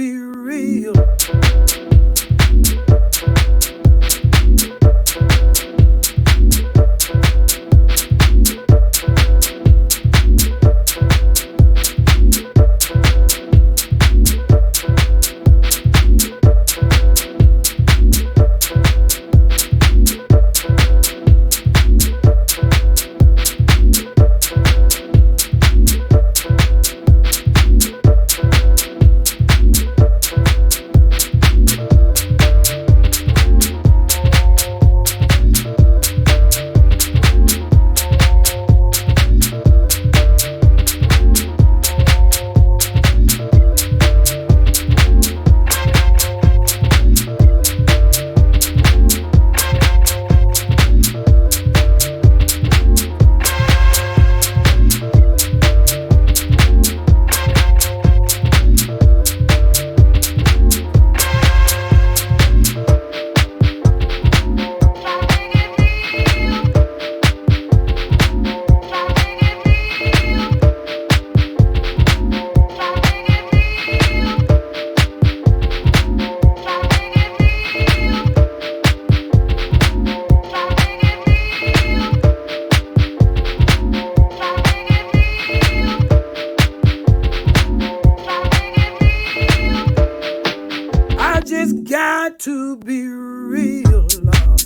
be real. I just got to be real, Lord.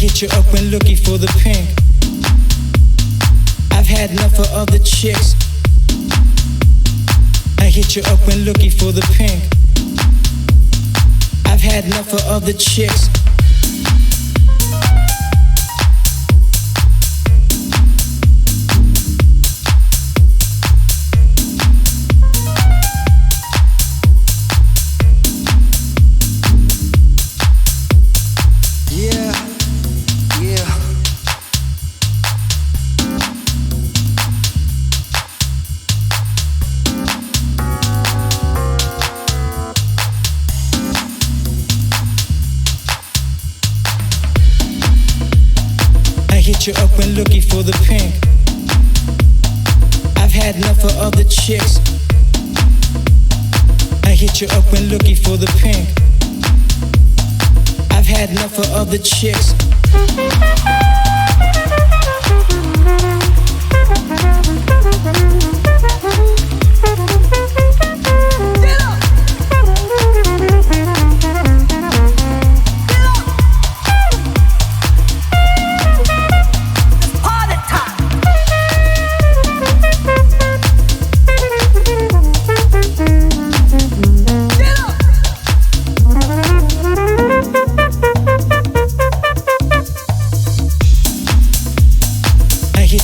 hit you up when looking for the pink. I've had enough of other chicks. I hit you up when looking for the pink. I've had enough of other chicks. Hit you up when looking for the pink. I've had enough of other chicks. I hit you up when looking for the pink. I've had enough of other chicks.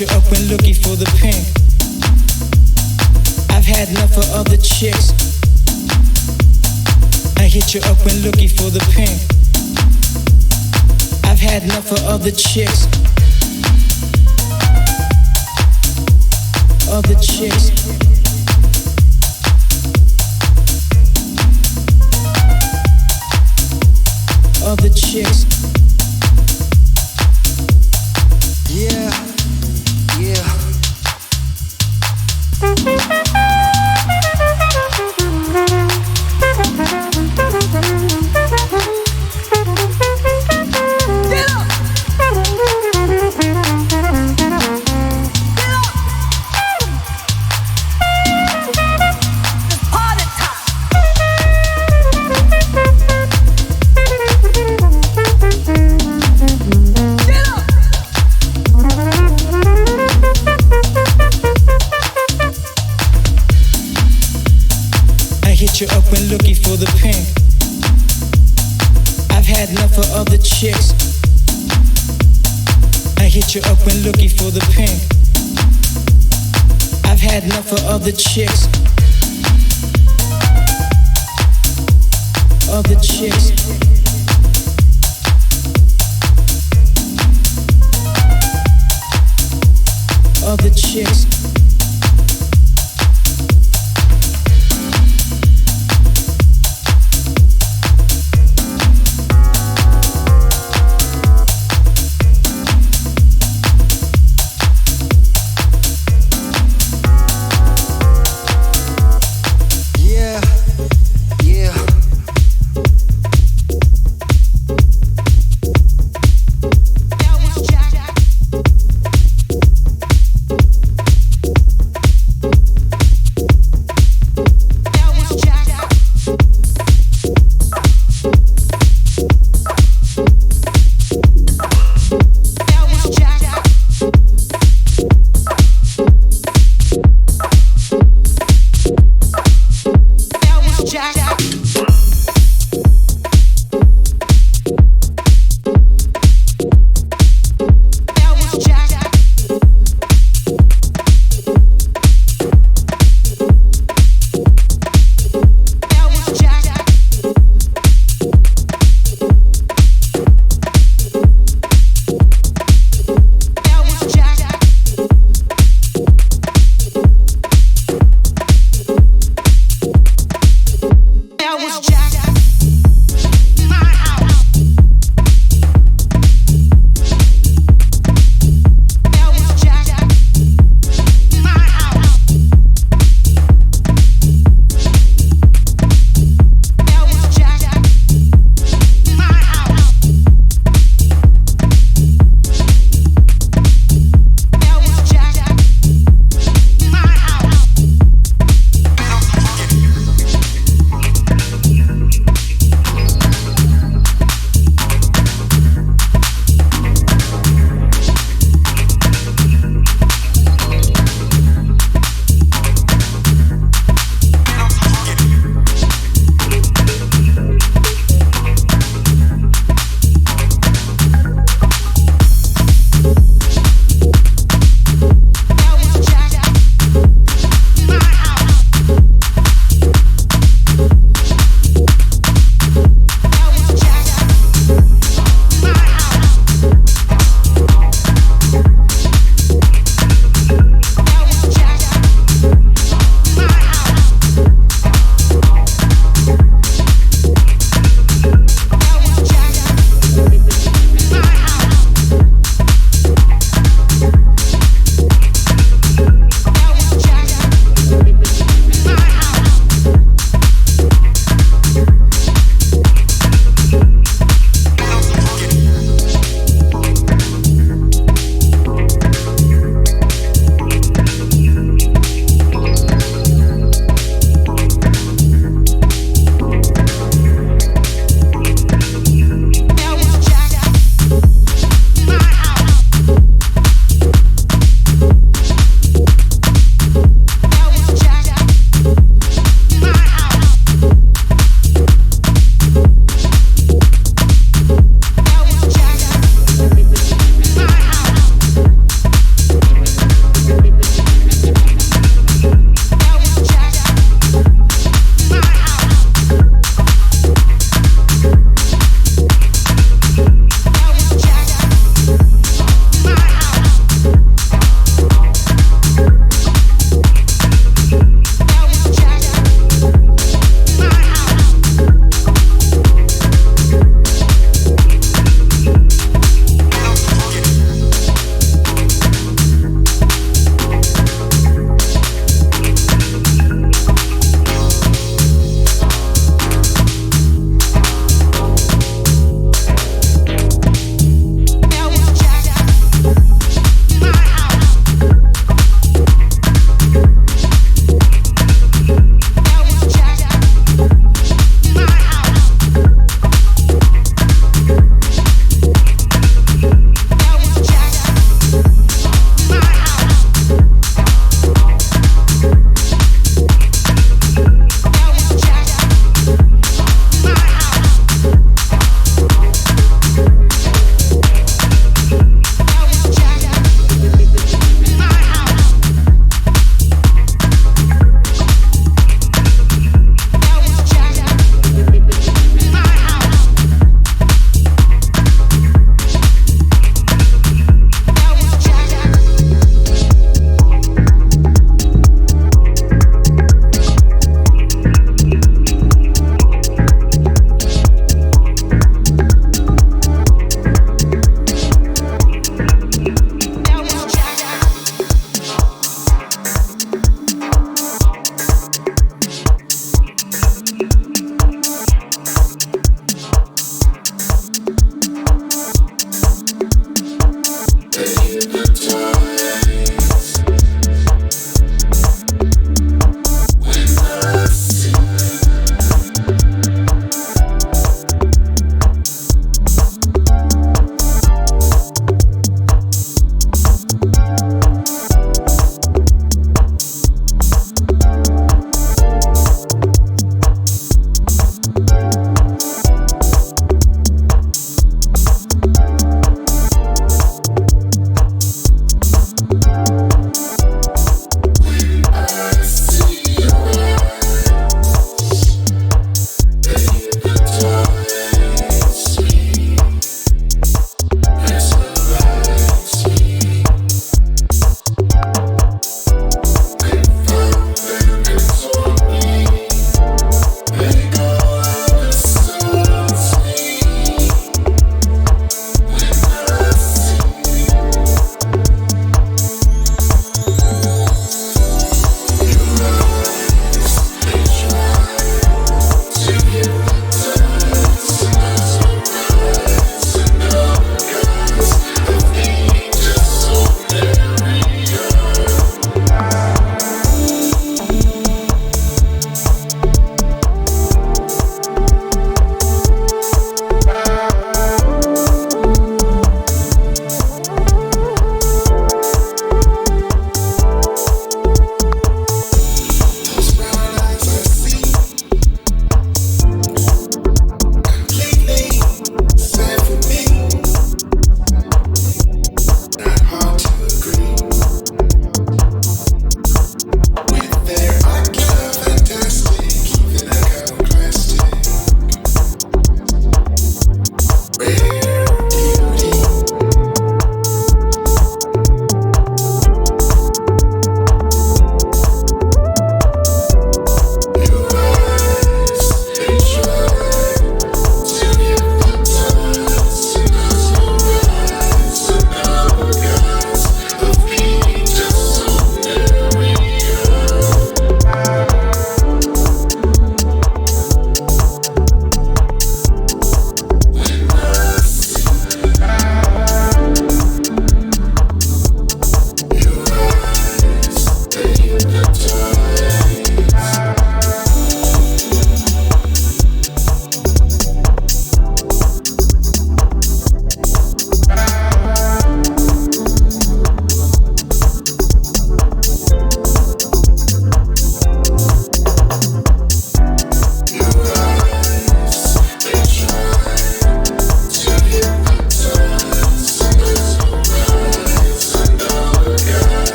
You up when looking for the pink. I've had enough of other chicks. I hit you up when looking for the pink. I've had enough of other chicks. Other chicks. Other chicks. Yeah. You up when looking for the pink. I've had enough of other chicks. I hit you up when looking for the pink. I've had enough of other chicks. Other chicks. Other chicks.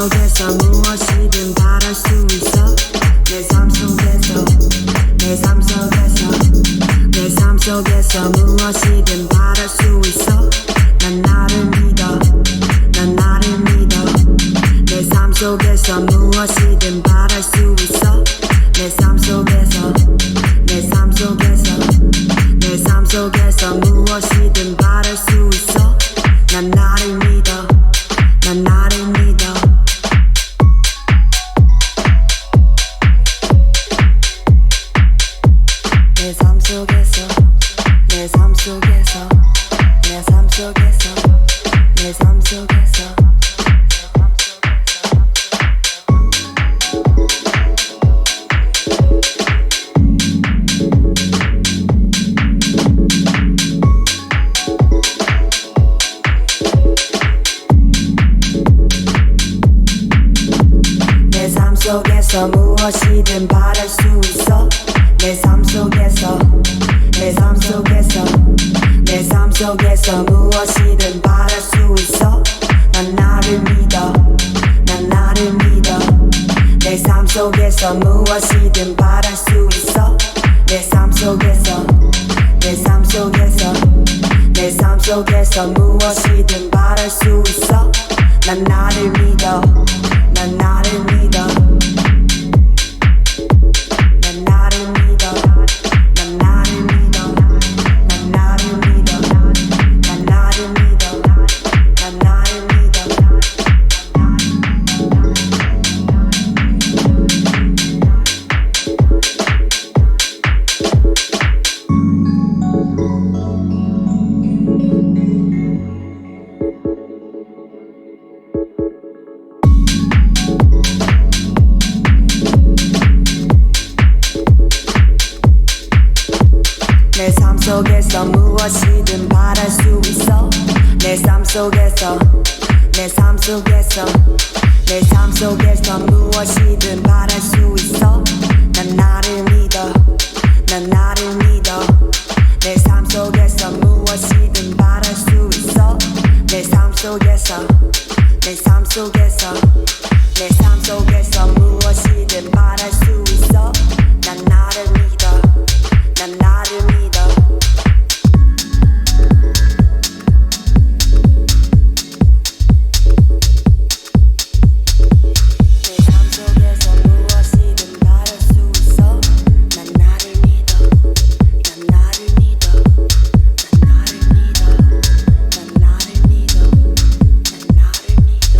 속에서 무엇이든 바랄 수 있어 내 삶 속에서 내 삶 속에서 내 삶 속에서 무엇이든 바랄 수 있어 난 나를 믿어 난 나를 믿어 내 삶 속에서 무엇이든 바랄 수 있어 내 삶 속에서 내 삶 속에서 내 삶 속에서 무엇이든 바랄 수 있어 난 나를 믿어 난 나를 믿어 내 삶 속에서 내 삶 속에서 내 삶 속에서 내 삶 속에서 내 삶 속에서 무엇이든 바랄 수 있어 내 삶 속에서 내 삶 속에서 내 삶 속에서 무엇이든 바랄 수 있어 난 나를 믿어 난 나를 믿어 내 삶 속에서 무엇이든 바랄 수 있어 내 삶 속에서 내 삶 속에서 내 삶 속에서 무엇이든 바랄 수 있어 난 나를 믿어 난 나를 믿어 난 나를 믿어 난 나를 믿어 난 나를 믿어 난 나를 믿어 난 나를 믿어 내 삶 속에서 무엇이든 바랄 수 있어 내 삶 속에서 내 삶 속에서 내 삶 속에서 무엇이든 바랄 수 있어 난 나를 믿어 난 나를 믿어 내 삶 속에서 무엇이든 바랄 수 있어 내 삶 속에서 내 삶 속에서 내 삶 속에서 무엇이든 바랄 수 있어 난 나를 믿어 난 나를 믿어 내 삶 속에서 무엇이든 바랄 수 있어 난 나를 믿어 난 나를 믿어 난 나를 믿어 난 나를 믿어 난 나를 믿어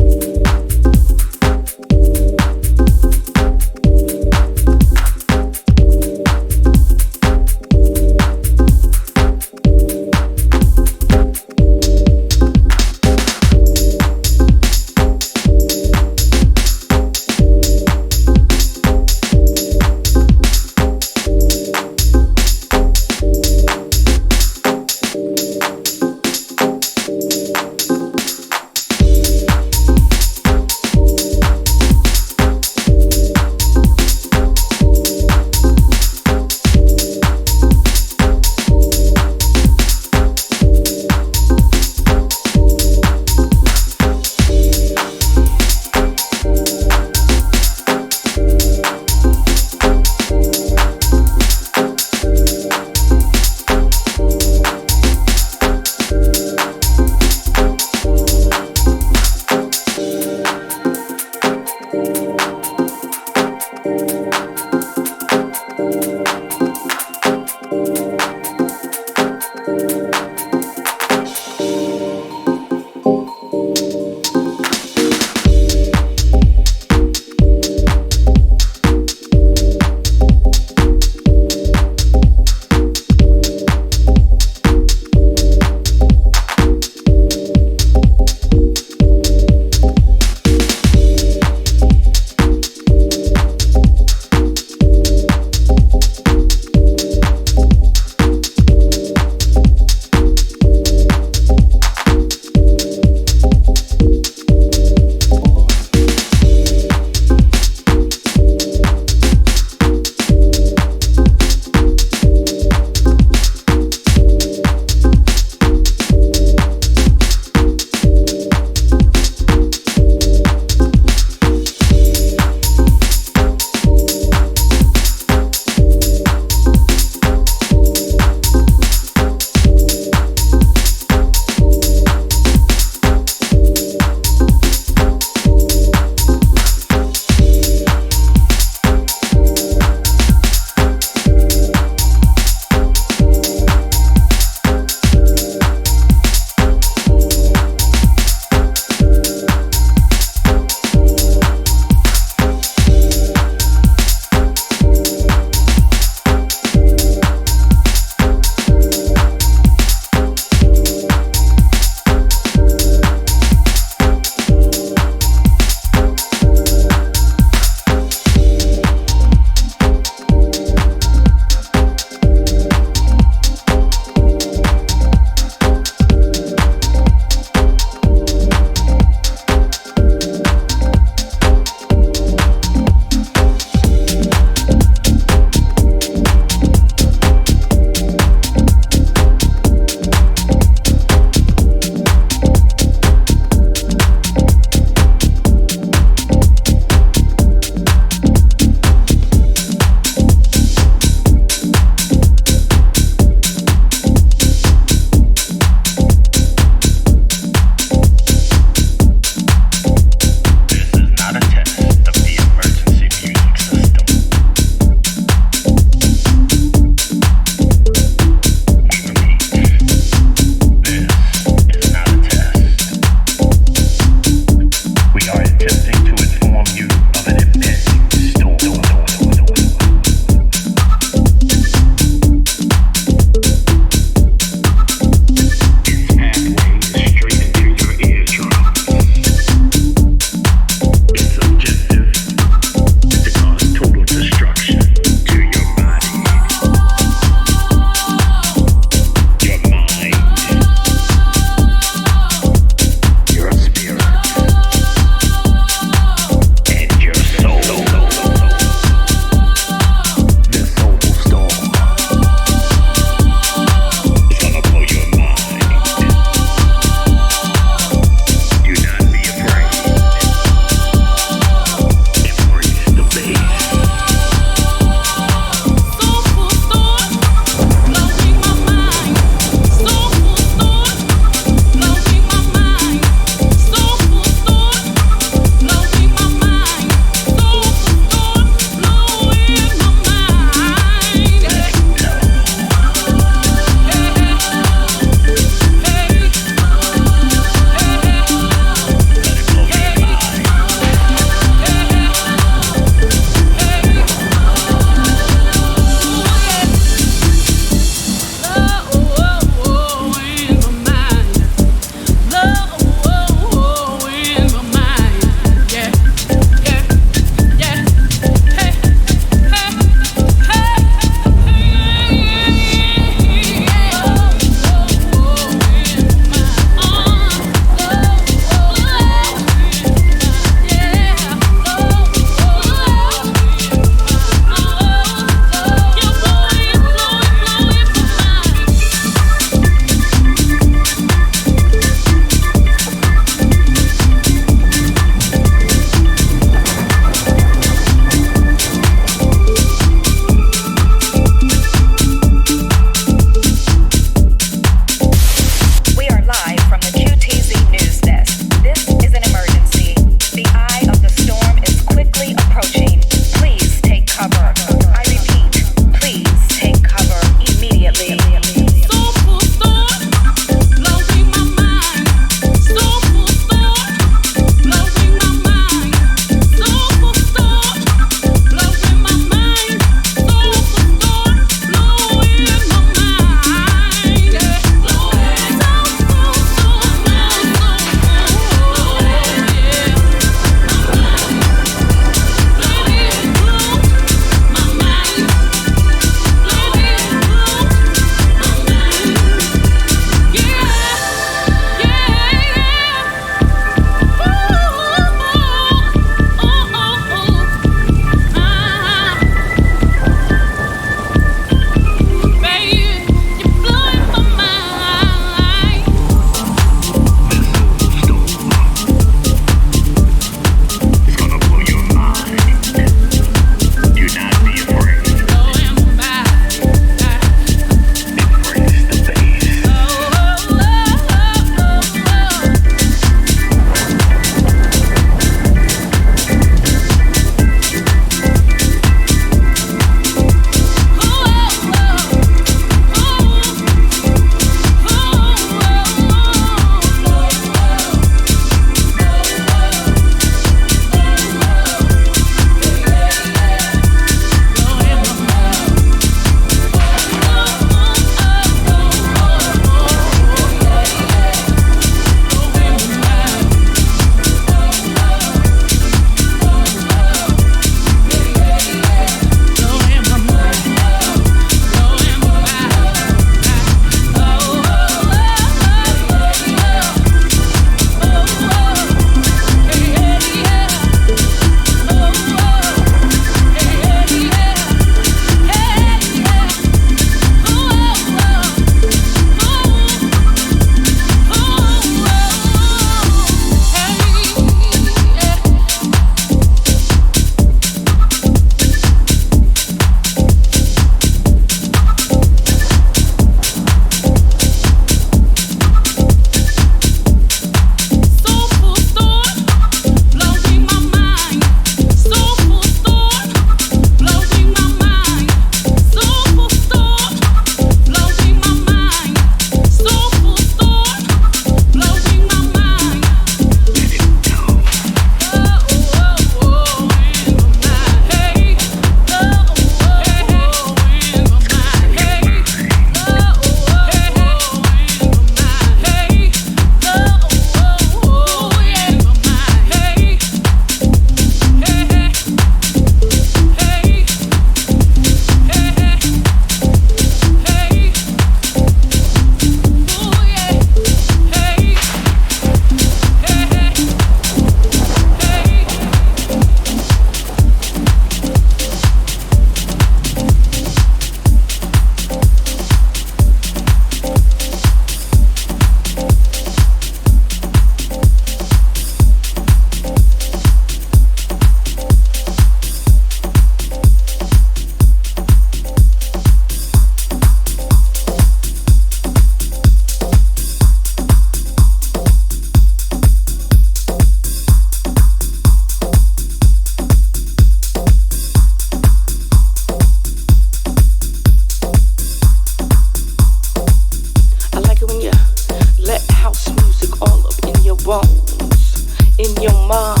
in your mind,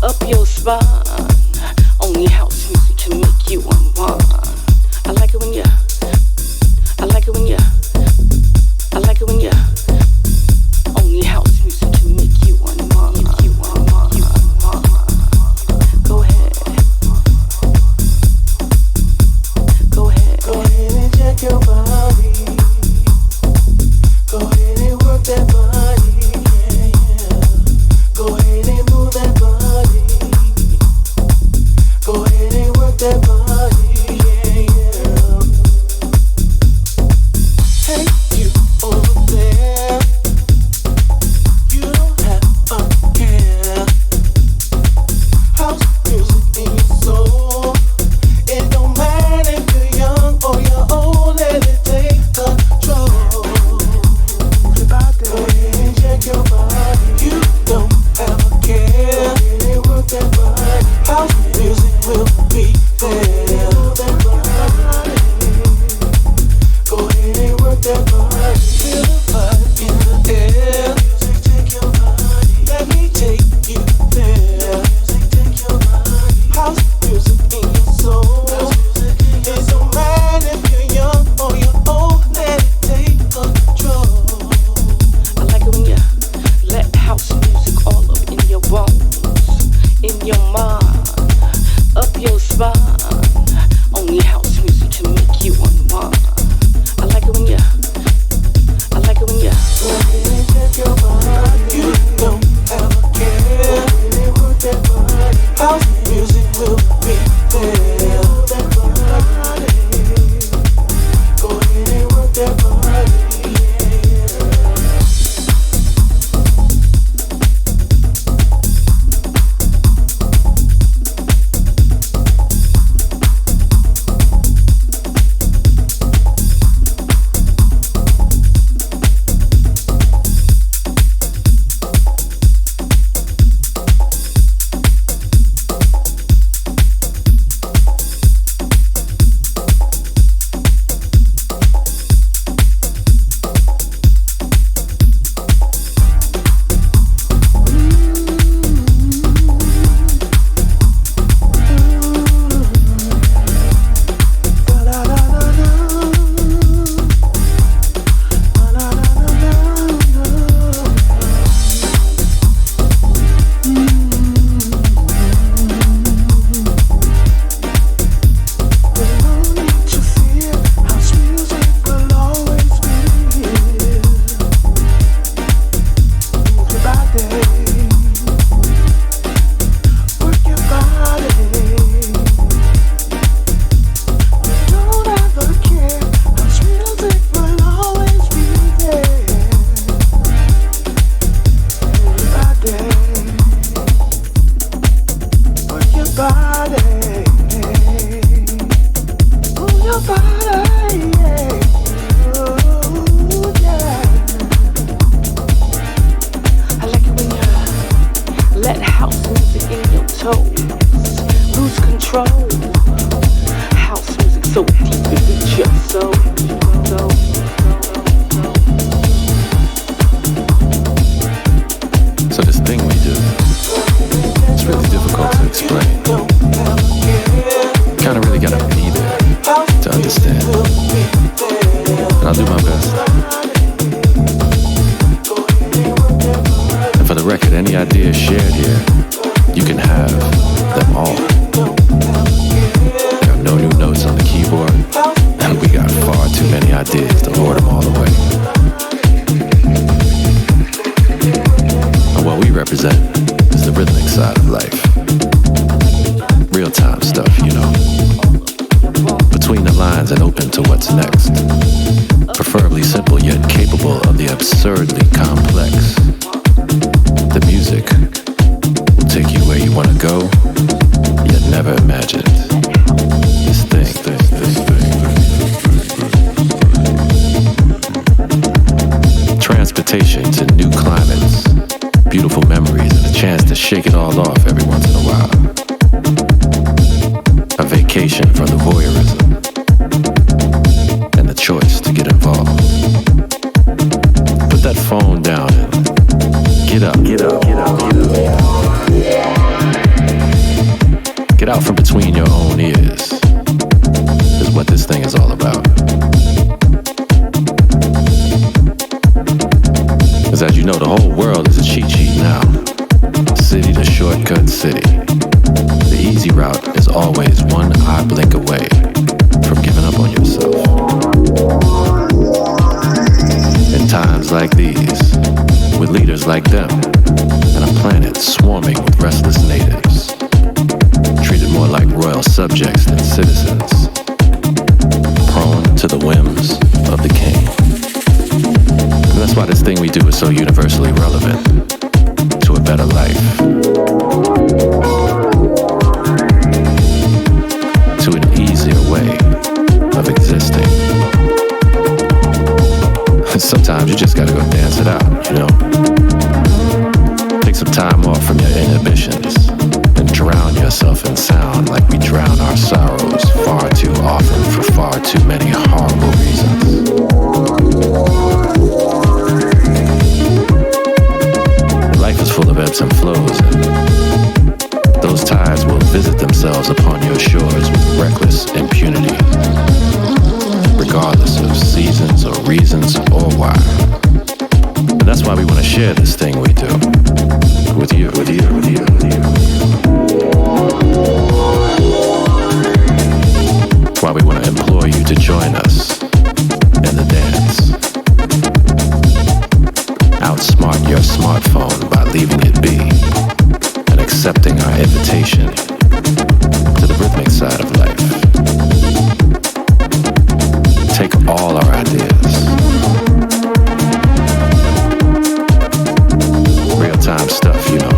up your spine. Only house music can make you unwind. I like it when you, I like it when you, I like it when you. Only house music can make you unwind. You unwind, you unwind. Go ahead. Go ahead. Go ahead and check your body. Go ahead and work that body. Yeah, yeah. Go ahead and move that body. Go ahead and work that body. Yeah, yeah. Hey, you over there. You don't have a care. House music in your soul. It don't matter if you're young or you're old. Let it take control. Go ahead and check your body. You don't have a care. Go ahead and work that body. House music will be there. Go ahead and work that body. Feel the vibe in the air. Music take your body. Let me take you there. Music take your body. House music in your soul. It don't matter if you're young or you're old. Let it take control. I like it when you let house music all up in your bones, in your mind, up your spine. Only house music can make you unwind. I like it when you, I like it when you. Go ahead and check your body. You don't have a care. Go ahead and work that body. House music will be there. Go ahead and work that body. I like it when you let house music in your toes, lose control. House music so deep it reach your soul. So this thing we do, it's really difficult to explain. Kinda really gotta be there to understand. And I'll do my best. And for the record, any ideas shared here, you can have them all. There are no new notes on the keyboard, and we got far too many ideas to hoard them all away. And what we represent is the rhythmic side of life. Real-time stuff, you know. Between the lines and open to what's next. Preferably simple yet capable of the absurdly complex. The music will take you where you want to go, yet never imagined. This thing. Transportation to new climates, beautiful memories, and a chance to shake it all off every once in a while. A vacation from the voyeurism and the choice to get involved. Put that phone down and get up. Get out from between your own ears is what this thing is all about. Because as you know, the whole world is a cheat sheet now. City to shortcut city. The easy route is always one eye blink away from giving up on yourself. In times like these, with leaders like them, and a planet swarming with restless natives, treated more like royal subjects than citizens, prone to the whims of the king. And that's why this thing we do is so universally relevant to a better life, to an easier way of existing. And sometimes you just gotta go dance it out, you know? Take some time off from your inhibitions and drown yourself in sound like we drown our sorrows far too often for far too many horrible reasons. Life is full of ebbs and flows, and those tides will visit themselves upon your shores with reckless impunity, regardless of seasons or reasons or why. And that's why we want to share this thing we do with you. That's why we want to implore you to join us in the dance. Outsmart your smartphone by leaving it be and accepting our invitation to the rhythmic side of life. Take all our ideas, real-time stuff, you know,